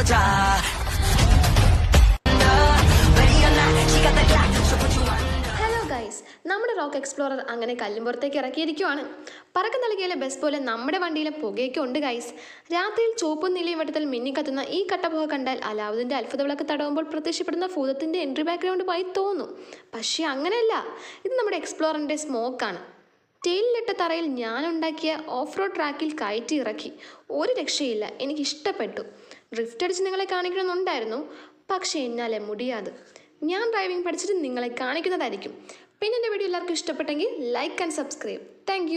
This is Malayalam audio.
터져. ഹലോ ഗൈസ്, നമ്മുടെ റോക്ക് എക്സ്പ്ലോറർ അങ്ങനെ കല്ലുംപുറത്തേക്ക് ഇറക്കിയിരിക്കുവാണ്. പറക്കം നൽകിയാലെ ബസ് പോലെ നമ്മുടെ വണ്ടിയിലെ പുകയൊക്കെ ഉണ്ട് ഗൈസ്. രാത്രിയിൽ ചുവപ്പും നീലയും വട്ടത്തിൽ മിന്നിക്കത്തുന്ന ഈ കട്ടപ്പുക കണ്ടാൽ അലാവുദ്ദീൻ്റെ അത്ഭുത വിളക്ക് തടവുമ്പോൾ പ്രത്യക്ഷപ്പെടുന്ന ഭൂതത്തിൻ്റെ എൻട്രി ബാക്ക്ഗ്രൗണ്ടുമായി തോന്നും. പക്ഷേ അങ്ങനെയല്ല, ഇത് നമ്മുടെ എക്സ്പ്ലോററിൻ്റെ സ്മോക്കാണ്. ടെയിലിലിട്ട തറയിൽ ഞാനുണ്ടാക്കിയ ഓഫ് റോഡ് ട്രാക്കിൽ കയറ്റി ഇറക്കി. ഒരു രക്ഷയില്ല, എനിക്കിഷ്ടപ്പെട്ടു. ഡ്രിഫ്റ്റ് അടിച്ച് നിങ്ങളെ കാണിക്കണമെന്നുണ്ടായിരുന്നു, പക്ഷേ എന്നാലേ മുടിയാതെ. ഞാൻ ഡ്രൈവിംഗ് പഠിച്ചിട്ട് നിങ്ങളെ കാണിക്കുന്നതായിരിക്കും. പിന്നെ എൻ്റെ വീഡിയോ എല്ലാവർക്കും ഇഷ്ടപ്പെട്ടെങ്കിൽ ലൈക്ക് ആൻഡ് സബ്സ്ക്രൈബ്. താങ്ക്